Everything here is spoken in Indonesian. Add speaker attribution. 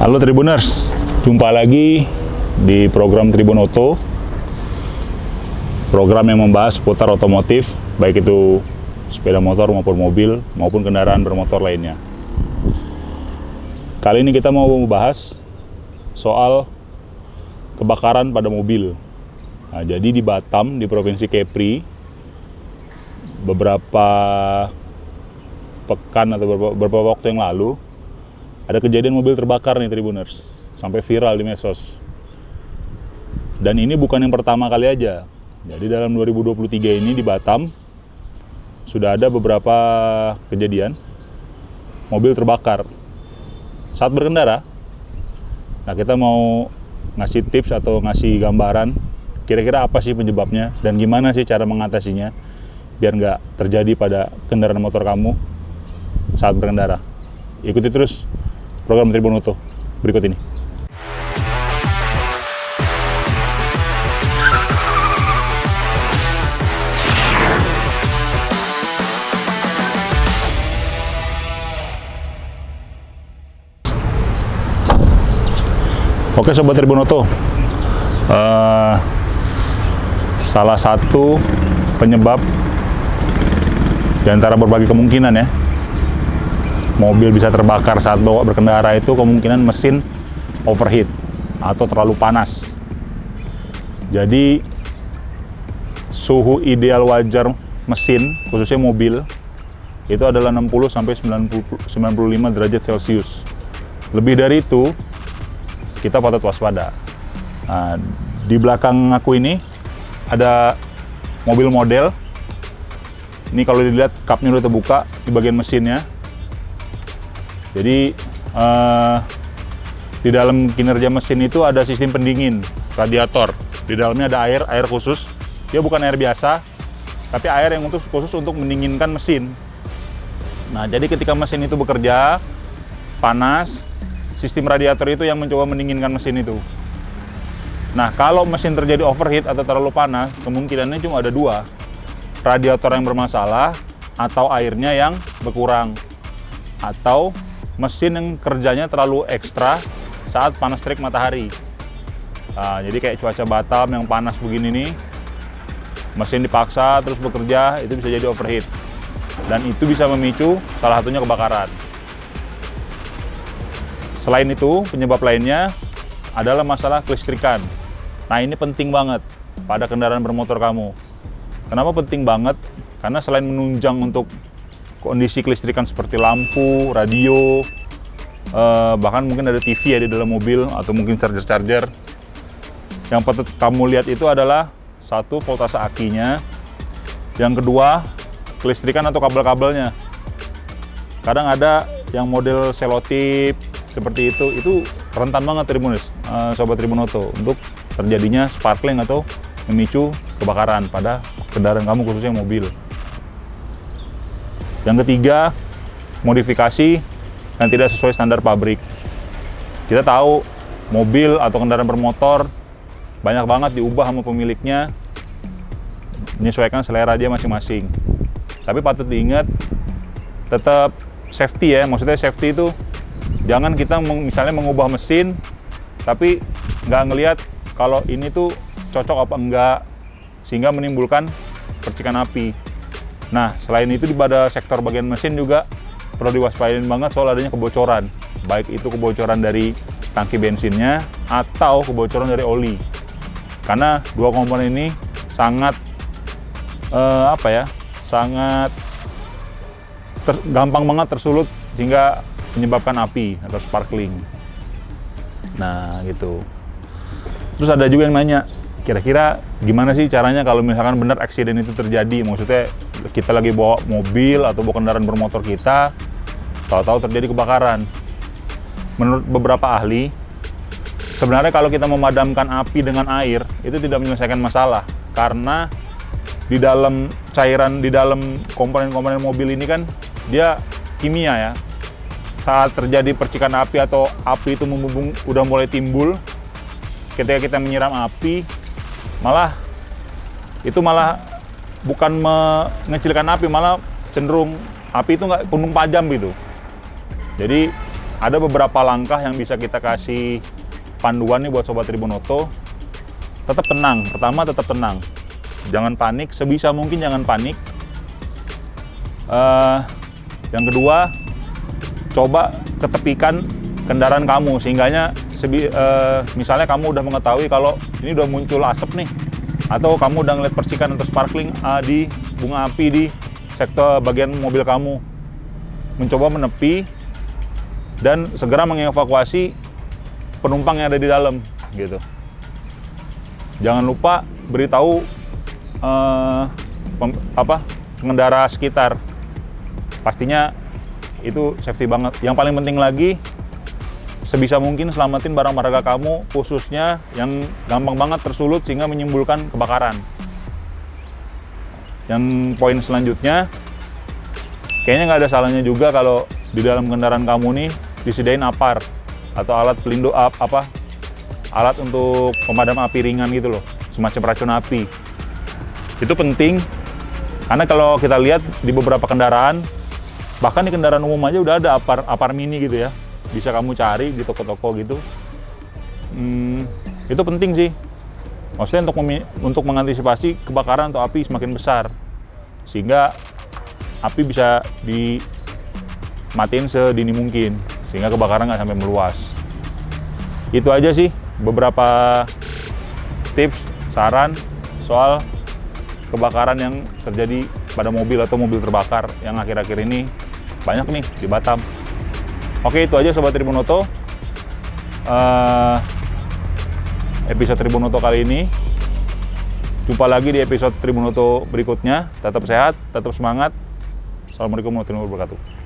Speaker 1: Halo Tribuners, jumpa lagi di program Tribun Auto. Program yang membahas seputar otomotif, baik itu sepeda motor maupun mobil, maupun kendaraan bermotor lainnya. Kali ini kita mau membahas soal kebakaran pada mobil. Nah, jadi di Batam, di Provinsi Kepri, beberapa pekan atau beberapa waktu yang lalu, ada kejadian mobil terbakar nih Tribuners, sampai viral di medsos. Dan ini bukan yang pertama kali aja. Jadi dalam 2023 ini di Batam sudah ada beberapa kejadian mobil terbakar saat berkendara. Nah, kita mau ngasih tips atau ngasih gambaran kira-kira apa sih penyebabnya dan gimana sih cara mengatasinya biar nggak terjadi pada kendaraan motor kamu saat berkendara. Ikuti terus program Tribun Auto berikut ini. Oke Sobat Tribun Auto, salah satu penyebab di antara berbagai kemungkinan ya, mobil bisa terbakar saat bawa berkendara itu kemungkinan mesin overheat atau terlalu panas. Jadi suhu ideal wajar mesin, khususnya mobil, itu adalah 60 sampai 95 derajat Celcius. Lebih dari itu, kita patut waspada. Nah, di belakang aku ini ada mobil model. Ini kalau dilihat kapnya udah terbuka di bagian mesinnya. Jadi di dalam kinerja mesin itu ada sistem pendingin, radiator. Di dalamnya ada air khusus. Dia bukan air biasa, tapi air yang khusus untuk mendinginkan mesin. Nah, jadi ketika mesin itu bekerja panas, sistem radiator itu yang mencoba mendinginkan mesin itu. Nah, kalau mesin terjadi overheat atau terlalu panas, kemungkinannya cuma ada dua. Radiator yang bermasalah atau airnya yang berkurang. Atau mesin yang kerjanya terlalu ekstra saat panas terik matahari. Nah, jadi kayak cuaca Batam yang panas begini nih, mesin dipaksa terus bekerja, itu bisa jadi overheat. Dan itu bisa memicu salah satunya kebakaran. Selain itu, penyebab lainnya adalah masalah kelistrikan. Nah, ini penting banget pada kendaraan bermotor kamu. Kenapa penting banget? Karena selain menunjang untuk kondisi kelistrikan seperti lampu, radio, bahkan mungkin ada TV ya di dalam mobil atau mungkin charger-charger. Yang patut kamu lihat itu adalah satu, voltase akinya. Yang kedua, kelistrikan atau kabel-kabelnya. Kadang ada yang model selotip seperti itu rentan banget Tribuners, Sobat Tribun Auto, untuk terjadinya sparkling atau memicu kebakaran pada kendaraan kamu khususnya mobil. Yang ketiga, modifikasi yang tidak sesuai standar pabrik. Kita tahu mobil atau kendaraan bermotor banyak banget diubah sama pemiliknya, menyesuaikan selera dia masing-masing. Tapi patut diingat, tetap safety ya. Maksudnya safety itu jangan kita misalnya mengubah mesin, tapi nggak ngelihat kalau ini tuh cocok apa enggak, sehingga menimbulkan percikan api. Nah, selain itu pada sektor bagian mesin juga perlu diwaspadain banget soal adanya kebocoran. Baik itu kebocoran dari tangki bensinnya atau kebocoran dari oli. Karena dua komponen ini sangat gampang banget tersulut sehingga menyebabkan api atau sparkling. Nah, gitu. Terus ada juga yang nanya, kira-kira gimana sih caranya kalau misalkan benar aksiden itu terjadi? Maksudnya kita lagi bawa mobil atau bawa kendaraan bermotor kita, tahu-tahu terjadi kebakaran. Menurut beberapa ahli, sebenarnya kalau kita memadamkan api dengan air, itu tidak menyelesaikan masalah. Karena di dalam cairan, di dalam komponen-komponen mobil ini kan, dia kimia ya. Saat terjadi percikan api atau api itu membumbung, udah mulai timbul, ketika kita menyiram api, malah bukan mengecilkan api, malah cenderung api itu nggak gunung padam gitu. Jadi ada beberapa langkah yang bisa kita kasih panduan nih buat Sobat Tribunoto. Tetap tenang. Pertama, tetap tenang. Jangan panik. Sebisa mungkin jangan panik. Yang kedua, coba ketepikan kendaraan kamu. Sehingganya, misalnya kamu udah mengetahui kalau ini udah muncul asap nih. Atau kamu udah ngeliat percikan atau sparkling di bunga api di sektor bagian mobil kamu. Mencoba menepi dan segera mengevakuasi penumpang yang ada di dalam gitu. Jangan lupa beritahu pengendara sekitar. Pastinya itu safety banget. Yang paling penting lagi, sebisa mungkin selamatin barang berharga kamu, khususnya yang gampang banget tersulut sehingga menimbulkan kebakaran. Yang poin selanjutnya, kayaknya nggak ada salahnya juga kalau di dalam kendaraan kamu nih disediain APAR atau alat pelindung alat untuk pemadam api ringan gitu loh, semacam racun api. Itu penting karena kalau kita lihat di beberapa kendaraan, bahkan di kendaraan umum aja udah ada APAR mini gitu ya, bisa kamu cari di toko-toko gitu. Itu penting sih, maksudnya untuk mengantisipasi kebakaran atau api semakin besar, sehingga api bisa dimatiin sedini mungkin, sehingga kebakaran nggak sampai meluas. Itu aja sih beberapa tips, saran soal kebakaran yang terjadi pada mobil atau mobil terbakar yang akhir-akhir ini banyak nih di Batam. Oke, itu aja Sobat Tribunoto. Episode Tribunoto kali ini. Jumpa lagi di episode Tribunoto berikutnya. Tetap sehat, tetap semangat. Assalamualaikum warahmatullahi wabarakatuh.